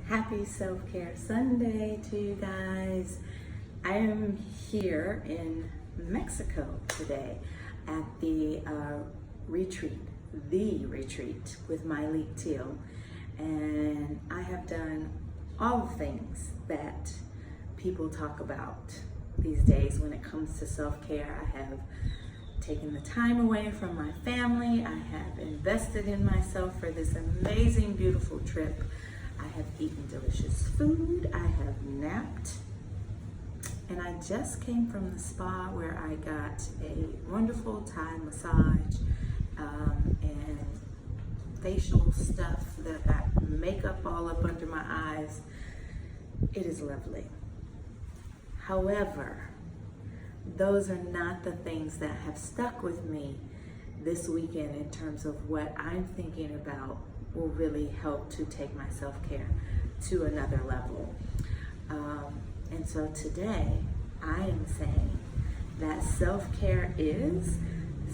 Happy Self-Care Sunday to you guys. I am here in Mexico today at the retreat with my League Teal. And I have done all the things that people talk about these days when it comes to self-care. I have taken the time away from my family. I have invested in myself for this amazing, beautiful trip. I have eaten delicious food. I have napped. And I just came from the spa where I got a wonderful Thai massage and facial stuff that got makeup all up under my eyes. It is lovely. However, those are not the things that have stuck with me this weekend in terms of what I'm thinking about will really help to take my self-care to another level. And so today I am saying that self-care is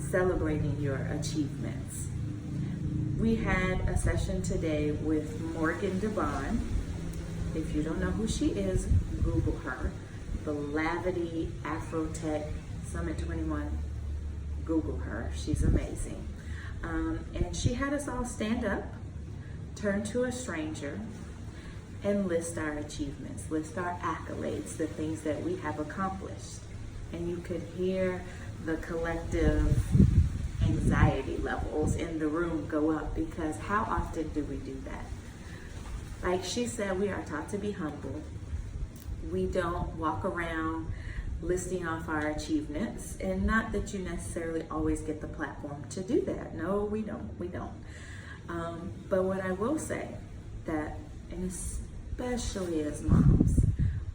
celebrating your achievements. We had a session today with Morgan DeBond. If you don't know who she is, Google her. The Lavity Afrotech Summit 21. Google her. She's amazing. And she had us all stand up, turn to a stranger, and list our achievements, list our accolades, the things that we have accomplished. And you could hear the collective anxiety levels in the room go up, because how often do we do that? Like she said, we are taught to be humble. We don't walk around listing off our achievements, and not that you necessarily always get the platform to do that. No, we don't. But what I will say that, and especially as moms,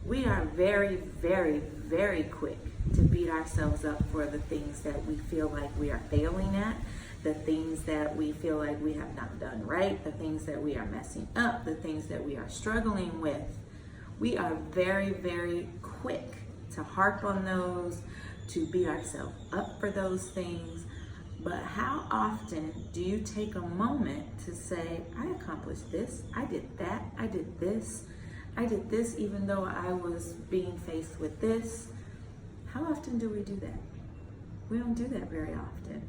we are very, very, very quick to beat ourselves up for the things that we feel like we are failing at, the things that we feel like we have not done right, the things that we are messing up, the things that we are struggling with. We are very, very quick to harp on those, to beat ourselves up for those things. But how often do you take a moment to say, I accomplished this, I did that, I did this even though I was being faced with this? How often do we do that? We don't do that very often.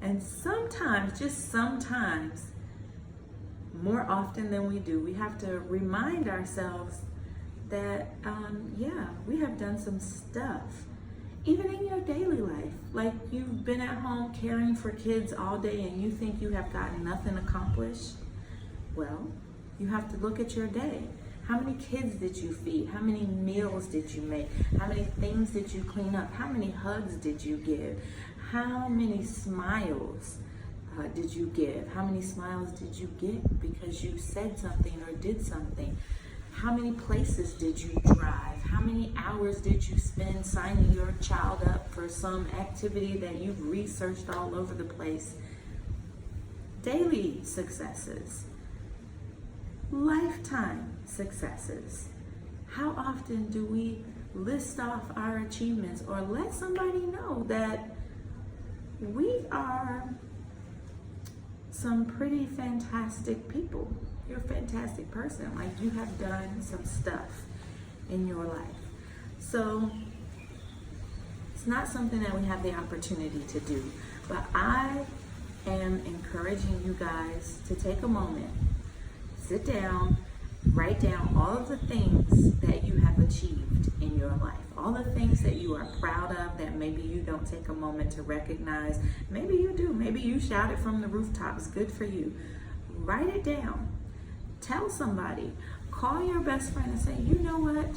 And sometimes, just sometimes, more often than we do, we have to remind ourselves that, yeah, we have done some stuff. Even in your daily life, like you've been at home caring for kids all day and you think you have gotten nothing accomplished. Well, you have to look at your day. How many kids did you feed? How many meals did you make? How many things did you clean up? How many hugs did you give? How many smiles did you give? How many smiles did you get because you said something or did something? How many places did you drive? How many hours did you spend signing your child up for some activity that you've researched all over the place? Daily successes, lifetime successes. How often do we list off our achievements or let somebody know that we are some pretty fantastic people? You're a fantastic person. Like, you have done some stuff in your life. So it's not something that we have the opportunity to do. But I am encouraging you guys to take a moment, sit down, write down all of the things that you have achieved in your life. All the things that you are proud of that maybe you don't take a moment to recognize. Maybe you do. Maybe you shout it from the rooftops. Good for you. Write it down. Tell somebody. Call your best friend and say, you know what?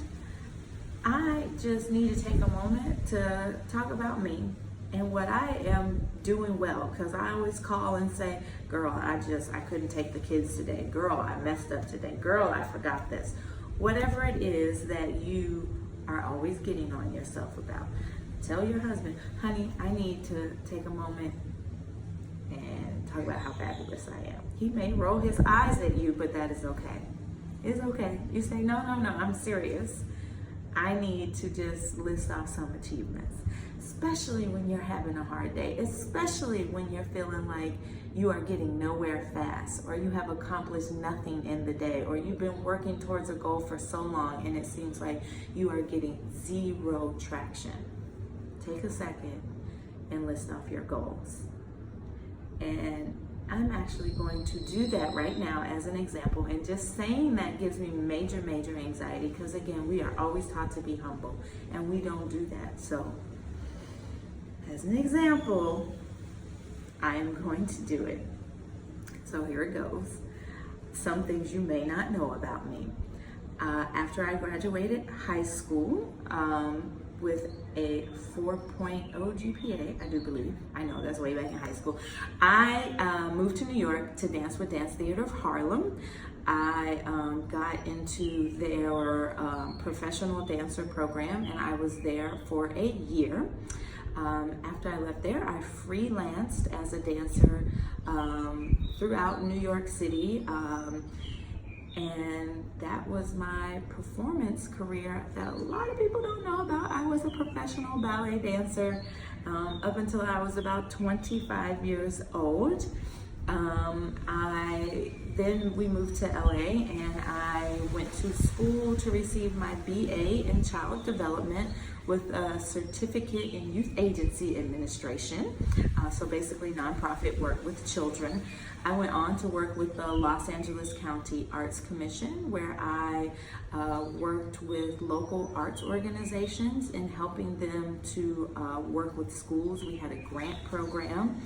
I just need to take a moment to talk about me and what I am doing well. Because I always call and say, girl, I couldn't take the kids today. Girl, I messed up today. Girl, I forgot this. Whatever it is that you are always getting on yourself about. Tell your husband, honey, I need to take a moment and talk about how fabulous I am. He may roll his eyes at you, but that is okay. It's okay. You say, no, I'm serious. I need to just list off some achievements, especially when you're having a hard day, especially when you're feeling like you are getting nowhere fast, or you have accomplished nothing in the day, or you've been working towards a goal for so long and it seems like you are getting zero traction. Take a second and list off your goals. And I'm actually going to do that right now as an example. And just saying that gives me major anxiety, because again, we are always taught to be humble and we don't do that. So as an example, I am going to do it. So here it goes. Some things you may not know about me. After I graduated high school with a 4.0 GPA, I do believe. I know that's way back in high school. I moved to New York to dance with Dance Theater of Harlem. I got into their professional dancer program, and I was there for a year. After I left there, I freelanced as a dancer throughout New York City. And that was my performance career that a lot of people don't know about. I was a professional ballet dancer up until I was about 25 years old. Then we moved to LA, and I went to school to receive my BA in child development with a certificate in youth agency administration. So basically nonprofit work with children. I went on to work with the Los Angeles County Arts Commission, where I worked with local arts organizations in helping them to work with schools. We had a grant program.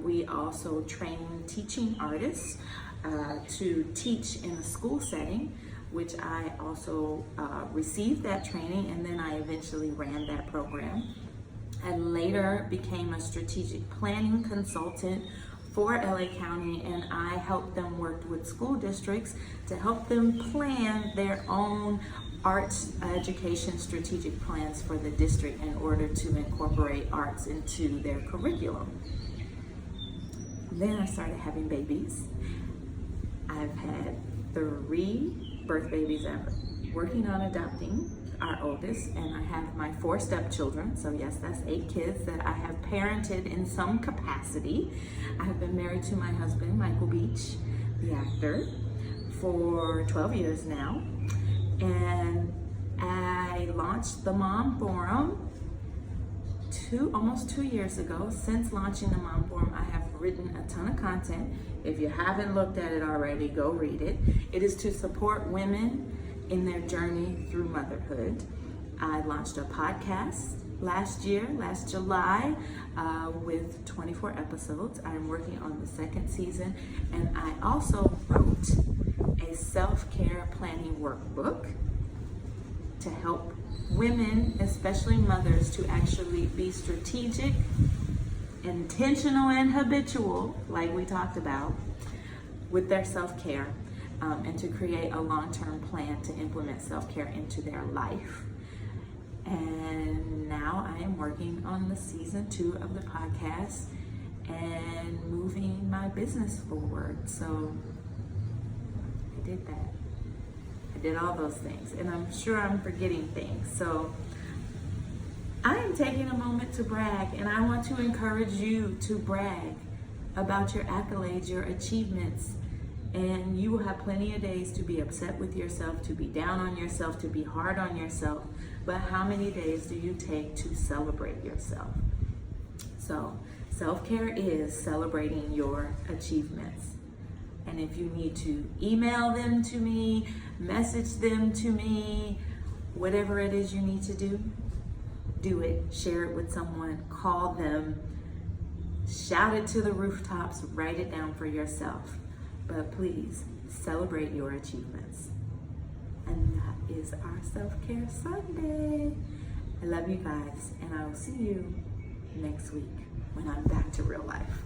We also trained teaching artists to teach in a school setting, which I also received that training, and then I eventually ran that program. I later became a strategic planning consultant for LA County, and I helped them work with school districts to help them plan their own arts education strategic plans for the district in order to incorporate arts into their curriculum. Then I started having babies. I've had 3 birth babies ever. Working on adopting our oldest, and I have my 4 stepchildren. So yes, that's 8 kids that I have parented in some capacity. I have been married to my husband, Michael Beach, the actor, for 12 years now. And I launched the Mom Forum almost 2 years ago. Since launching the Mom Forum, I have written a ton of content. If you haven't looked at it already, go read it. It is to support women in their journey through motherhood. I launched a podcast last July, with 24 episodes. I'm working on the 2nd season, and I also wrote a self-care planning workbook to help women, especially mothers, to actually be strategic, intentional, and habitual, like we talked about, with their self-care, and to create a long-term plan to implement self-care into their life. And now I am working on the season 2 of the podcast and moving my business forward. So I did that. I did all those things, and I'm sure I'm forgetting things. So I am taking a moment to brag, and I want to encourage you to brag about your accolades, your achievements. And you will have plenty of days to be upset with yourself, to be down on yourself, to be hard on yourself. But how many days do you take to celebrate yourself? So self-care is celebrating your achievements. And if you need to email them to me, message them to me, whatever it is you need to do, do it. Share it with someone, call them, shout it to the rooftops, write it down for yourself. But please celebrate your achievements. And that is our Self-Care Sunday. I love you guys, and I will see you next week when I'm back to real life.